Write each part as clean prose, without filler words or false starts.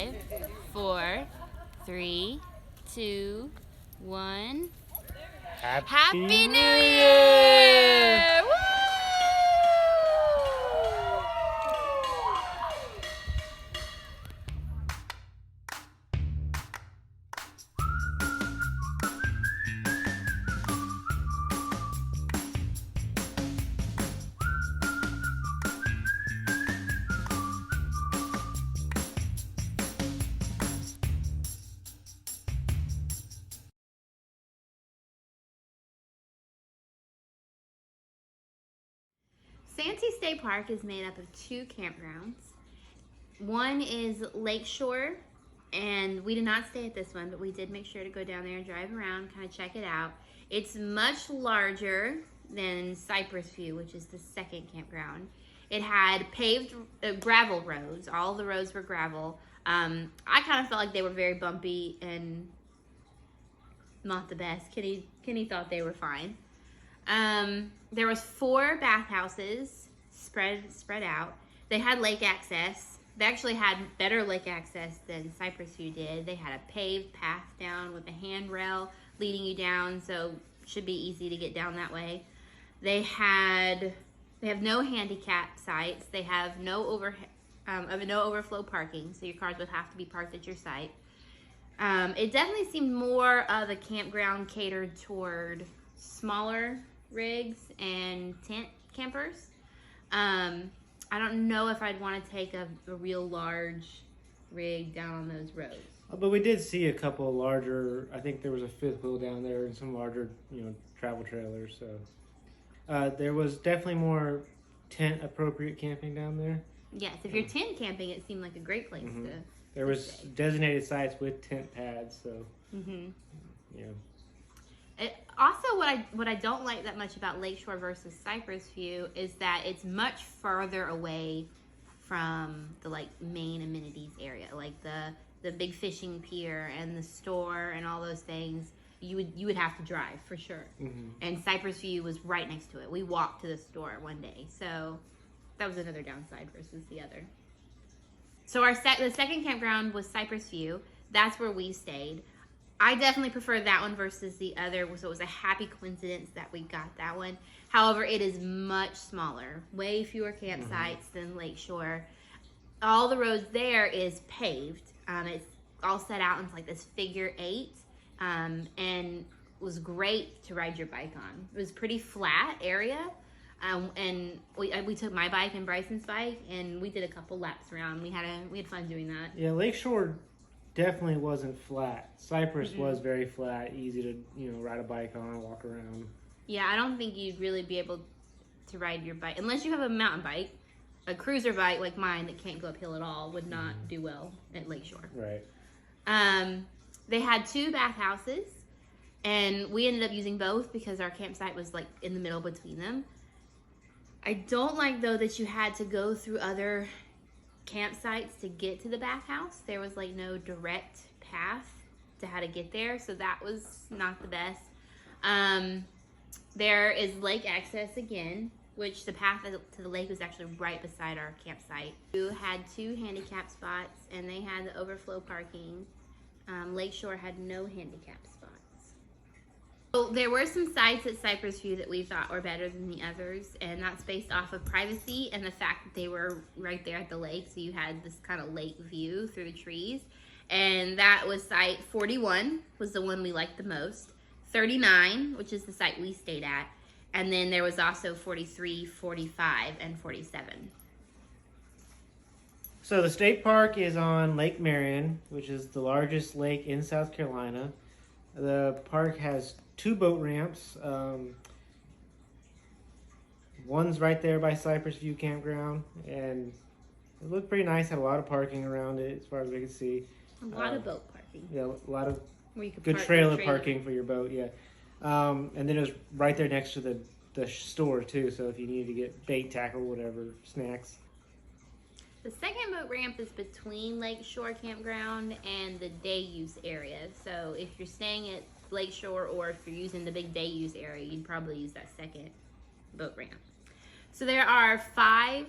5, 4, 3, 2, 1. Happy New Year! Woo! Santee State Park is made up of 2 campgrounds. One is Lakeshore, and we did not stay at this one, but we did make sure to go down there and drive around, kind of check it out. It's much larger than Cypress View, which is the second campground. It had paved gravel roads. All the roads were gravel. I kind of felt like they were very bumpy and not the best. Kenny thought they were fine. There was 4 bathhouses spread out. They had lake access. They actually had better lake access than Cypress View did. They had a paved path down with a handrail leading you down, so it should be easy to get down that way. They have no handicap sites. They have no overflow parking, so your cars would have to be parked at your site. It definitely seemed more of a campground catered toward smaller rigs and tent campers. I don't know if I'd want to take a real large rig down on those roads. But we did see a couple larger, I think there was a 5th wheel down there and some larger, travel trailers. So there was definitely more tent appropriate camping down there. Yes, if you're tent camping, it seemed like a great place to. There was designated sites with tent pads, so yeah. Also, what I don't like that much about Lakeshore versus Cypress View is that it's much further away from the main amenities area, like the big fishing pier and the store and all those things. You would have to drive for sure. And Cypress View was right next to it. We walked to the store one day, so that was another downside versus the other. So the second campground was Cypress View. That's where we stayed. I definitely prefer that one versus the other, so it was a happy coincidence that we got that one. However, it is much smaller, way fewer campsites than Lakeshore. All the roads there is paved. It's all set out into this figure 8, and was great to ride your bike on. It was pretty flat area, and we took my bike and Bryson's bike, and we did a couple laps around. We had fun doing that. Yeah, Lakeshore definitely wasn't flat. Cypress was very flat, easy to ride a bike on, walk around. Yeah, I don't think you'd really be able to ride your bike unless you have a mountain bike. A cruiser bike like mine that can't go uphill at all would not do well at Lakeshore. Right. They had 2 bathhouses, and we ended up using both because our campsite was in the middle between them. I don't like though that you had to go through other campsites to get to the bathhouse. There was no direct path to how to get there, so that was not the best. There is lake access again, which the path to the lake was actually right beside our campsite. We had 2 handicap spots, and they had the overflow parking. Lakeshore had no handicap spots. So there were some sites at Cypress View that we thought were better than the others, and that's based off of privacy and the fact that they were right there at the lake, so you had this kind of lake view through the trees. And that was site 41 was the one we liked the most, 39, which is the site we stayed at, and then there was also 43, 45, and 47. So the state park is on Lake Marion, which is the largest lake in South Carolina. The park has 2 boat ramps. One's right there by Cypress View Campground, and it looked pretty nice. Had a lot of parking around it as far as we could see. A lot of boat parking. Yeah, a lot of where you could good park trailer parking for your boat, yeah. And then it was right there next to the store too, so if you needed to get bait, tackle, whatever, snacks. The second boat ramp is between Lakeshore Campground and the day use area. So if you're staying at Lakeshore or if you're using the big day use area, you'd probably use that second boat ramp. So there are 5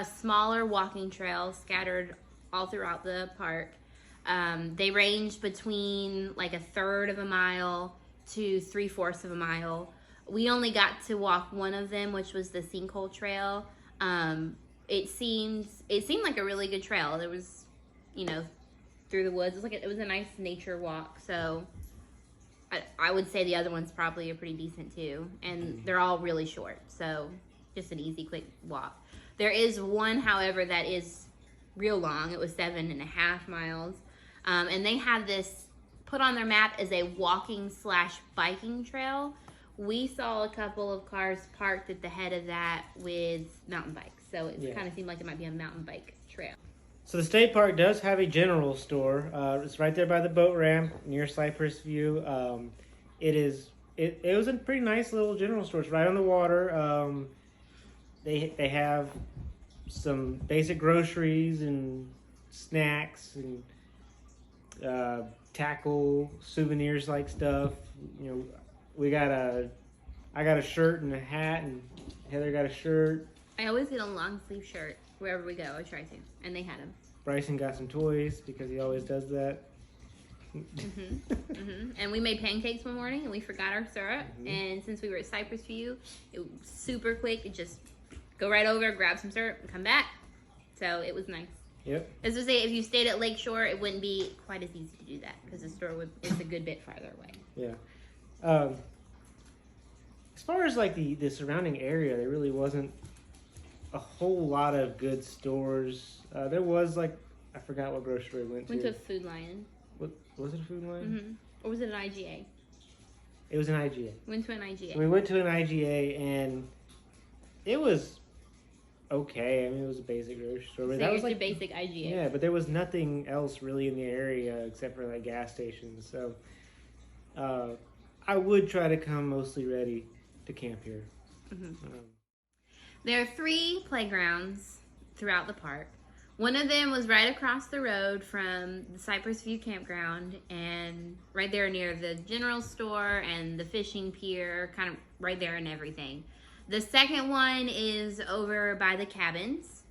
smaller walking trails scattered all throughout the park. They range between like 1/3 of a mile to 3/4 of a mile. We only got to walk one of them, which was the Sinkhole Trail. It seemed like a really good trail. There was, through the woods. It was a nice nature walk. So I would say the other ones probably are pretty decent too, and they're all really short. So just an easy, quick walk. There is one, however, that is real long. It was 7.5 miles, and they had this put on their map as a walking/biking trail. We saw a couple of cars parked at the head of that with mountain bikes, so it kind of seemed like it might be a mountain bike trail. So the state park does have a general store. It's right there by the boat ramp near Cypress View. It was a pretty nice little general store. It's right on the water. They have some basic groceries and snacks and tackle souvenirs like stuff. I got a shirt and a hat, and Heather got a shirt. I always get a long sleeve shirt wherever we go. I try to, and they had them. Bryson got some toys because he always does that. And we made pancakes one morning, and we forgot our syrup. And since we were at Cypress View, it was super quick. It just go right over, grab some syrup, and come back. So it was nice. Yep. As I say, if you stayed at Lakeshore, it wouldn't be quite as easy to do that because the store is a good bit farther away. Yeah. As far as like the surrounding area, there really wasn't a whole lot of good stores. There was I forgot what grocery we went to. Went to a Food Lion. What was it? A Food Lion? Or was it an IGA? It was an IGA. Went to an IGA. We went to an IGA and it was okay. I mean, it was a basic grocery store. But So that was your basic IGA. Yeah, but there was nothing else really in the area except for gas stations. So I would try to come mostly ready to camp here. There are 3 playgrounds throughout the park. One of them was right across the road from the Cypress View campground, and right there near the general store and the fishing pier, kind of right there and everything. The second one is over by the cabins,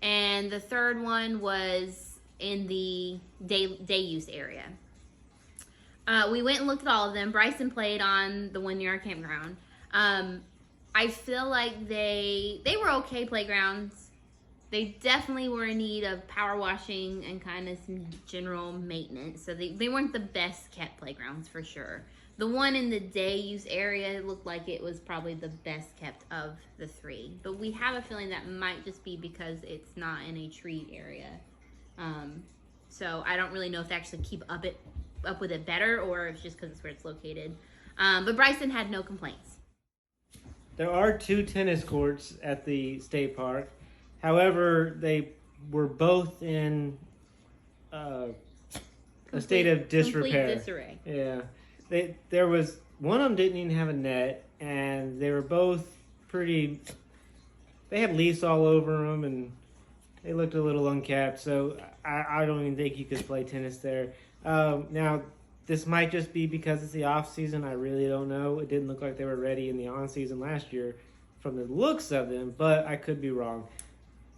and the third one was in the day use area. We went and looked at all of them. Bryson played on the one near our campground. I feel like they were okay playgrounds. They definitely were in need of power washing and kind of some general maintenance. So they weren't the best kept playgrounds for sure. The one in the day use area looked like it was probably the best kept of the 3. But we have a feeling that might just be because it's not in a tree area. So I don't really know if they actually keep up with it better or if it's just because it's where it's located. But Bryson had no complaints. There are 2 tennis courts at the state park. However, they were both in a state of disrepair. Complete disarray. Yeah. There was one of them didn't even have a net, and they were both pretty. They had leaves all over them, and they looked a little uncapped. So I don't even think you could play tennis there. Now, this might just be because it's the off season. I really don't know. It didn't look like they were ready in the on season last year, from the looks of them. But I could be wrong.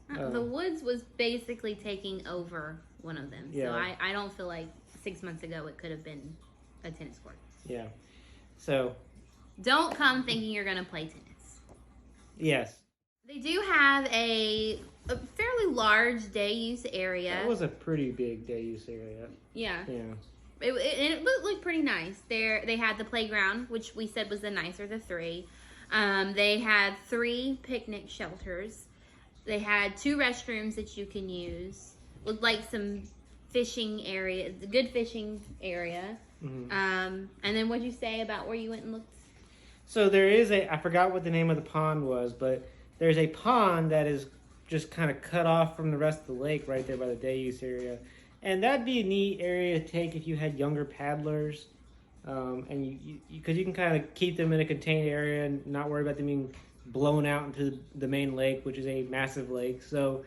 The woods was basically taking over one of them. Yeah. So I don't feel like 6 months ago it could have been a tennis court. Yeah. So. Don't come thinking you're going to play tennis. Yes. They do have a fairly large day use area. That was a pretty big day use area. Yeah. Yeah. It looked pretty nice. They had the playground, which we said was the nicer of the 3. They had 3 picnic shelters. They had 2 restrooms that you can use. Looked like some fishing area, good fishing area. And then what'd you say about where you went and looked? So there is I forgot what the name of the pond was, but there's a pond that is just kind of cut off from the rest of the lake right there by the day use area. And that'd be a neat area to take if you had younger paddlers. And because you can kind of keep them in a contained area and not worry about them being blown out into the main lake, which is a massive lake. So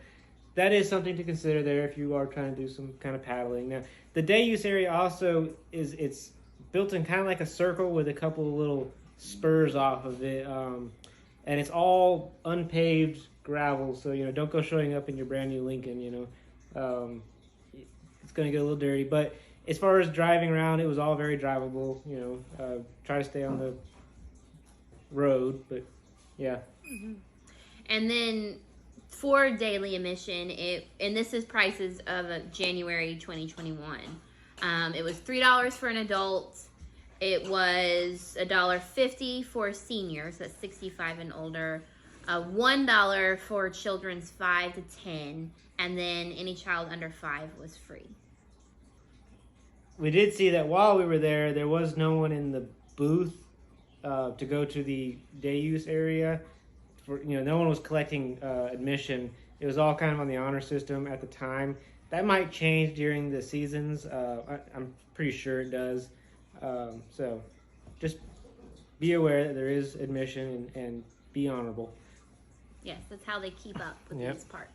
that is something to consider there if you are trying to do some kind of paddling. Now, the day use area also it's built in kind of like a circle with a couple of little spurs off of it. And it's all unpaved gravel. So, don't go showing up in your brand new Lincoln, It's going to get a little dirty. But as far as driving around, it was all very drivable. Try to stay on the road, but yeah. Mm-hmm. And then for daily admission, and this is prices of January 2021. It was $3 for an adult. It was $1.50 for seniors, that's 65 and older. $1 for children's 5 to 10, and then any child under 5 was free. We did see that while we were there, there was no one in the booth to go to the day use area. No one was collecting admission. It was all kind of on the honor system at the time. That might change during the seasons. I'm pretty sure it does. So just be aware that there is admission and be honorable. Yes, that's how they keep up with these parks.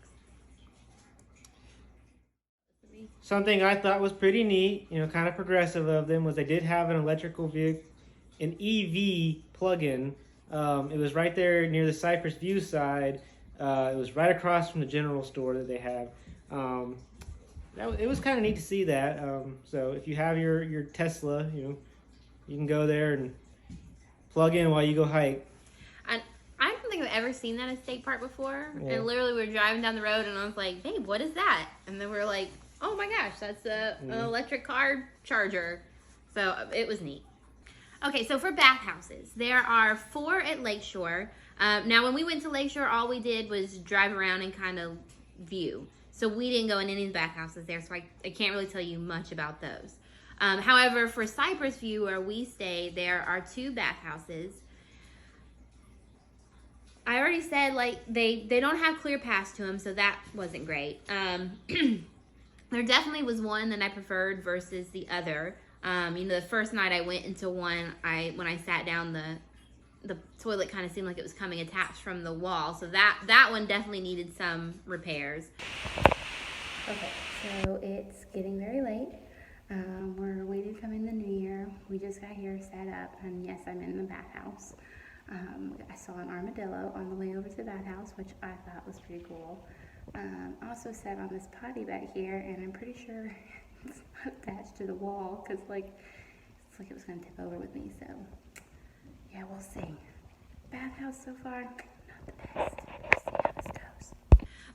Something I thought was pretty neat, kind of progressive of them, was they did have an electrical vehicle, an EV plug-in. It was right there near the Cypress View side. It was right across from the general store that they have. It was kind of neat to see that. So if you have your Tesla, you can go there and plug in while you go hike. I don't think I've ever seen that at a state park before. Yeah. And literally we were driving down the road and I was like, babe, what is that? And then we were like, oh my gosh, that's an electric car charger. So it was neat. Okay, so for bathhouses, there are 4 at Lakeshore. Now when we went to Lakeshore, all we did was drive around and kind of view. So we didn't go in any of the bathhouses there, so I can't really tell you much about those. However, for Cypress View, where we stay, there are 2 bathhouses. I already said, they don't have clear paths to them, so that wasn't great. There definitely was one that I preferred versus the other. The first night I went into one, when I sat down, the toilet kind of seemed like it was coming attached from the wall. So that one definitely needed some repairs. Okay, so it's getting very late. We're waiting to come in the new year. We just got here set up, and yes, I'm in the bathhouse. I saw an armadillo on the way over to the bathhouse, which I thought was pretty cool. I also sat on this potty back here, and I'm pretty sure it's not attached to the wall, because it's like it was going to tip over with me, so yeah, we'll see. Bathhouse so far, not the best. We'll see how this goes.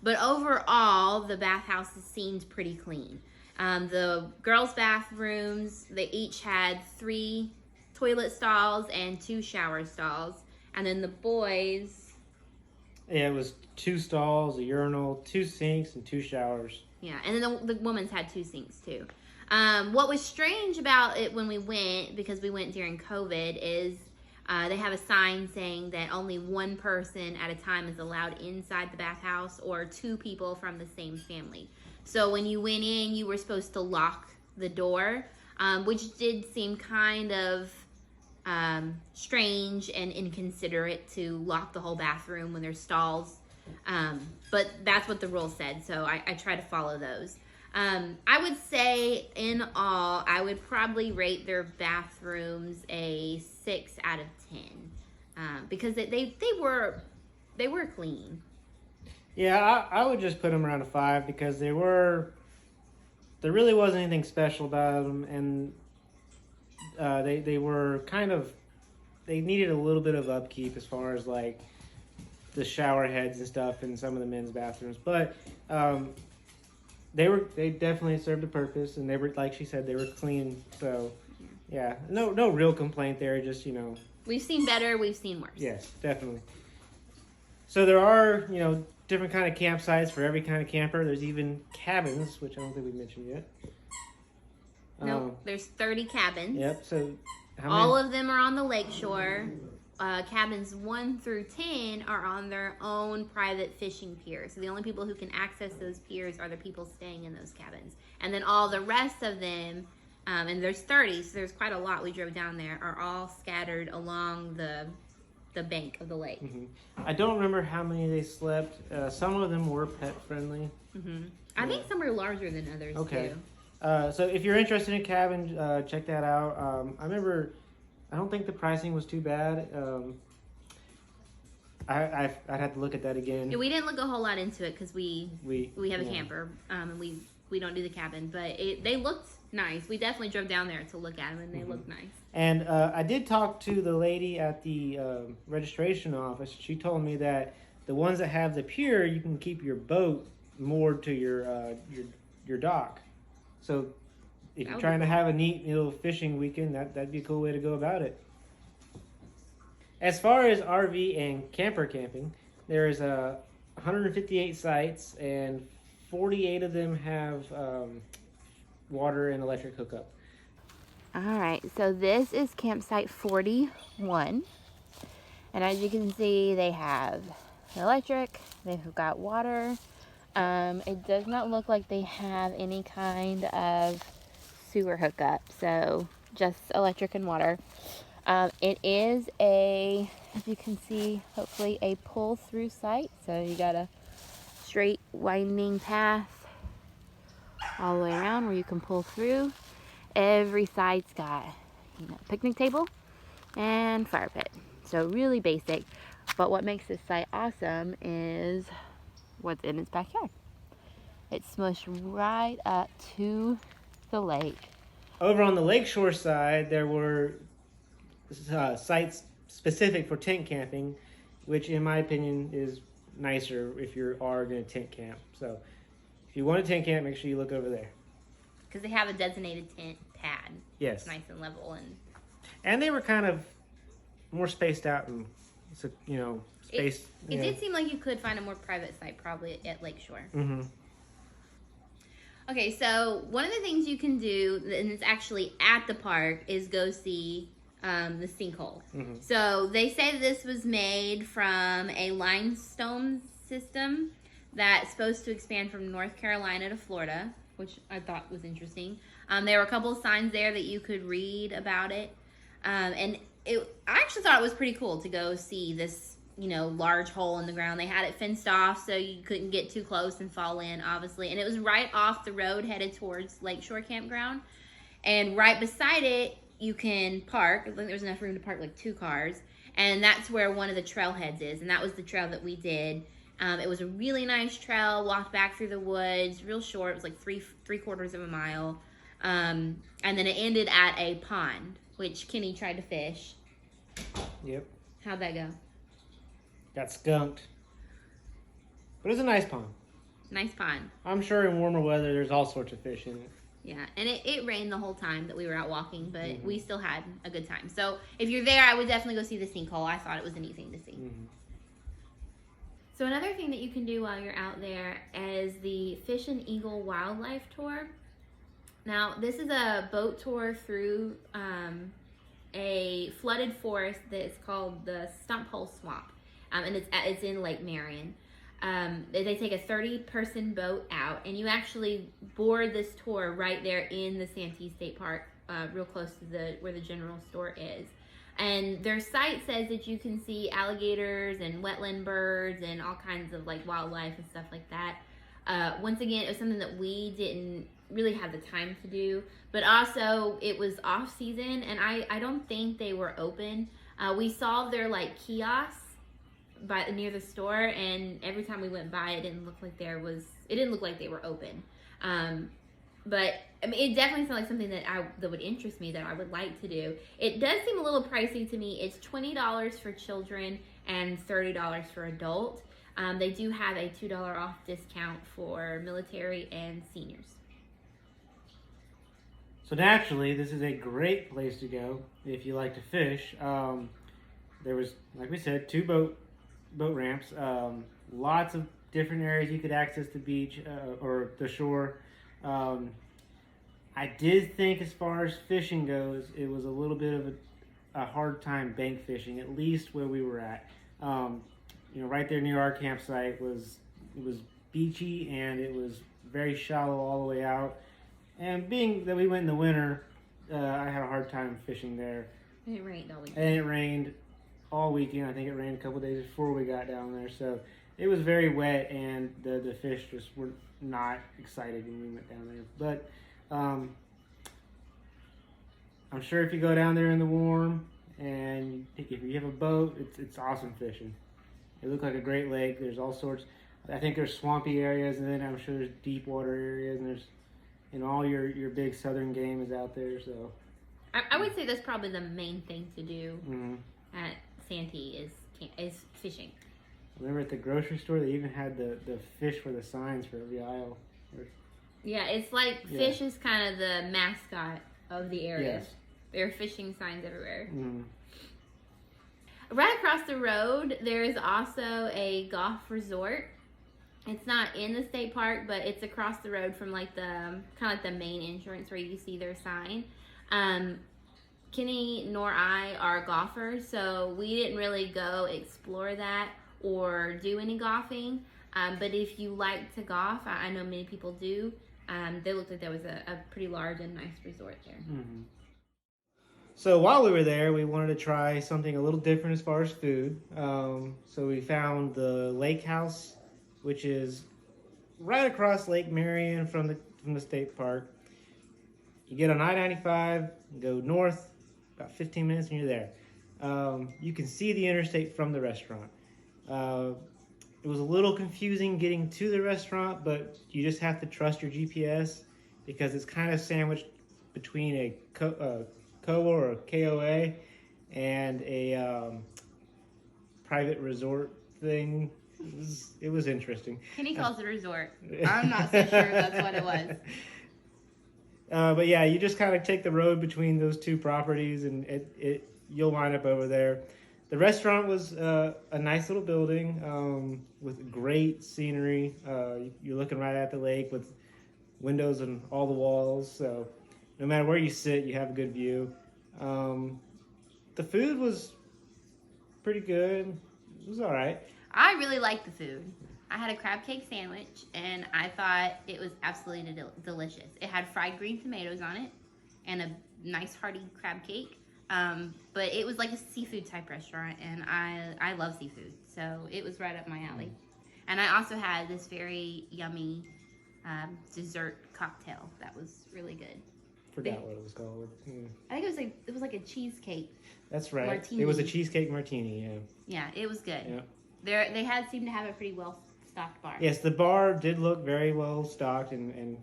But overall, the bathhouses seemed pretty clean. The girls' bathrooms, they each had 3 toilet stalls and 2 shower stalls. And then the boys... Yeah, it was 2 stalls, a urinal, 2 sinks, and 2 showers. Yeah, and then the women's had 2 sinks too. What was strange about it when we went, because we went during COVID, is they have a sign saying that only 1 person at a time is allowed inside the bathhouse, or 2 people from the same family. So when you went in, you were supposed to lock the door, which did seem kind of strange and inconsiderate to lock the whole bathroom when there's stalls. But that's what the rule said, so I try to follow those. I would say, in all, I would probably rate their bathrooms a 6 out of 10, because they were clean. Yeah, I would just put them around a 5, because there really wasn't anything special about them, and they were they needed a little bit of upkeep as far as like the shower heads and stuff in some of the men's bathrooms, but they definitely served a purpose, and they were, like she said, they were clean. So yeah, no real complaint there. Just we've seen better, we've seen worse. Yes, definitely. So there are different kind of campsites for every kind of camper. There's even cabins, which I don't think we mentioned yet. No, there's 30 cabins. Yep. So all of them are on the lakeshore. Cabins 1 through 10 are on their own private fishing piers. So the only people who can access those piers are the people staying in those cabins. And then all the rest of them, and there's 30, so there's quite a lot. We drove down there, are all scattered along the bank of the lake. Mm-hmm. I don't remember how many they slept. Some of them were pet friendly. Mm-hmm. I think some are larger than others too. So if you're interested in a cabin, check that out. I don't think the pricing was too bad. I'd have to look at that again. Yeah, we didn't look a whole lot into it because we have a yeah. camper, and we don't do the cabin. But they looked nice. We definitely drove down there to look at them, and they looked nice. And I did talk to the lady at the registration office. She told me that the ones that have the pier, you can keep your boat moored to your dock. So if you're trying to have a neat little fishing weekend, that'd be a cool way to go about it. As far as RV and camper camping, there's 158 sites, and 48 of them have water and electric hookup. All right, so this is campsite 41. And as you can see, they have electric, they've got water. It does not look like they have any kind of sewer hookup, so just electric and water. It is as you can see, hopefully a pull-through site. So you got a straight winding path all the way around where you can pull through. Every side's got picnic table and fire pit. So really basic. But what makes this site awesome is what's in its backyard. It's smushed right up to the lake. Over on the lakeshore side, there were sites specific for tent camping, which in my opinion is nicer if you are going to tent camp. So if you want to tent camp, make sure you look over there. Because they have a designated tent pad. Yes. It's nice and level. And they were kind of more spaced out and, spaced. It did seem like you could find a more private site probably at Lakeshore. Mm-hmm. Okay, so one of the things you can do, and it's actually at the park, is go see the Sinkholes. Mm-hmm. So they say that this was made from a limestone system that's supposed to expand from North Carolina to Florida, which I thought was interesting. There were a couple of signs there that you could read about it. I actually thought it was pretty cool to go see this, large hole in the ground. They had it fenced off so you couldn't get too close and fall in, obviously. And it was right off the road headed towards Lakeshore Campground. And right beside it, you can park. I think there's enough room to park like 2 cars. And that's where one of the trailheads is. And that was the trail that we did. It was a really nice trail. Walked back through the woods, real short. It was like three-quarters of a mile. And then it ended at a pond, which Kenny tried to fish. Yep. How'd that go? Got skunked. But it was a nice pond. Nice pond. I'm sure in warmer weather there's all sorts of fish in it. Yeah, and it rained the whole time that we were out walking, but we still had a good time. So if you're there, I would definitely go see the sinkhole. I thought it was a neat thing to see. Mm-hmm. So another thing that you can do while you're out there is the Fish and Eagle Wildlife Tour. Now, this is a boat tour through a flooded forest that's called the Stump Hole Swamp, and it's in Lake Marion. They take a 30-person boat out, and you actually board this tour right there in the Santee State Park, real close to where the general store is. And their site says that you can see alligators and wetland birds and all kinds of like wildlife and stuff like that. Once again, it was something that we didn't really have the time to do, but also it was off season, and I don't think they were open. We saw their like kiosks near the store, and every time we went by, it didn't look like they were open. But I mean, it definitely sounds like something that would interest me, that I would like to do. It does seem a little pricey to me. It's $20 for children and $30 for adult. They do have a $2 off discount for military and seniors. So naturally, this is a great place to go if you like to fish. There was, like we said, 2 boat ramps, lots of different areas you could access the beach or the shore. I did think, as far as fishing goes, it was a little bit of a hard time bank fishing, at least where we were at. Right there near our campsite it was beachy, and it was very shallow all the way out. And being that we went in the winter, I had a hard time fishing there. And it rained all weekend. And it rained all weekend. I think it rained a couple days before we got down there. So it was very wet, and the fish just were not excited when we went down there. But I'm sure if you go down there in the warm, and if you have a boat, it's awesome fishing. It looked like a great lake. There's all sorts. I think there's swampy areas, and then I'm sure there's deep water areas, and there's, all your big southern game is out there. So I would say that's probably the main thing to do mm-hmm. at Santee is fishing. I remember at the grocery store they even had the fish for the signs for every aisle. Yeah, it's like fish is kind of the mascot of the area. Yes. There are fishing signs everywhere. Mm-hmm. Right across the road, there is also a golf resort. It's not in the state park, but it's across the road from like the kind of like the main entrance where you see their sign. Kenny nor I are golfers, so we didn't really go explore that or do any golfing. But if you like to golf, I know many people do. They looked like there was a pretty large and nice resort there. Mm-hmm. So while we were there, we wanted to try something a little different as far as food. So we found the Lake House, which is right across Lake Marion from the state park. You get on I-95, go north, about 15 minutes, and you're there. You can see the interstate from the restaurant. It was a little confusing getting to the restaurant, but you just have to trust your GPS because it's kind of sandwiched between a COA or a KOA and a private resort thing. It was interesting. Kenny calls it a resort. I'm not so sure that's what it was. But yeah, you just kind of take the road between those two properties, and you'll wind up over there. The restaurant was a nice little building with great scenery. You're looking right at the lake with windows on all the walls, so no matter where you sit, you have a good view. The food was pretty good. It was all right. I really liked the food. I had a crab cake sandwich, and I thought it was absolutely delicious. It had fried green tomatoes on it and a nice hearty crab cake. But it was like a seafood type restaurant, and I love seafood, so it was right up my alley. And I also had this very yummy dessert cocktail that was really good. Forgot what it was called. Yeah. I think it was like a cheesecake. That's right. Martini. It was a cheesecake martini. Yeah. Yeah, it was good. Yeah. They seemed to have a pretty well stocked bar. Yes, the bar did look very well stocked and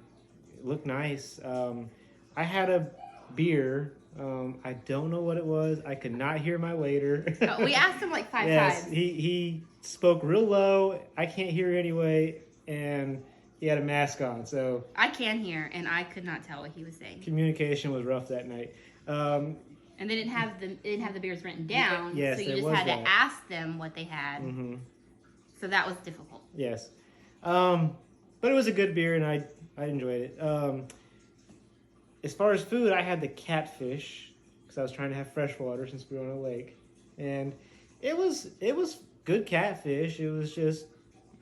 looked nice. I had a beer. I don't know what it was. I could not hear my waiter. We asked him like 5 yes, times. he spoke real low. I can't hear anyway, and he had a mask on, so I can hear, and I could not tell what he was saying. Communication was rough that night. And they didn't have the beers written down, yes, so you just had to ask them what they had. Mm-hmm. So that was difficult. Yes, but it was a good beer, and I enjoyed it. As far as food, I had the catfish because I was trying to have fresh water since we were on a lake, and it was good catfish. It was just,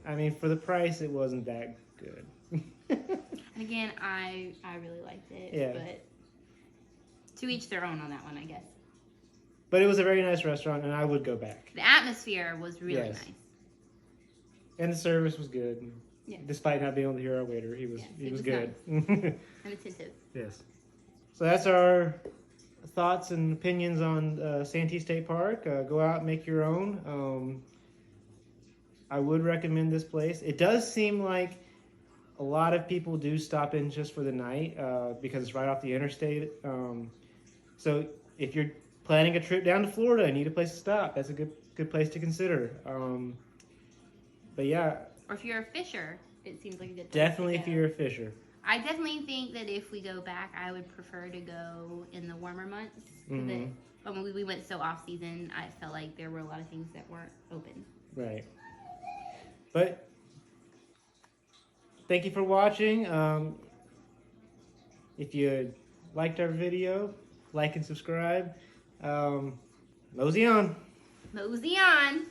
I mean, for the price, it wasn't that good. And again, I really liked it. Yeah. But to each their own on that one, I guess. But it was a very nice restaurant, and I would go back. The atmosphere was really nice. And the service was good. Yeah. Despite not being able to hear our waiter, he was good. Nice. And attentive. Yes. So that's our thoughts and opinions on Santee State Park. Go out and make your own. I would recommend this place. It does seem like a lot of people do stop in just for the night because it's right off the interstate. So if you're planning a trip down to Florida and need a place to stop, that's a good place to consider. But yeah. Or if you're a fisher, it seems like a good place Definitely to if go. you're a fisher. I definitely think that if we go back, I would prefer to go in the warmer months. Mm-hmm. But when we went so off season, I felt like there were a lot of things that weren't open. Right. But thank you for watching. If you liked our video, like and subscribe. Mosey on. Mosey on.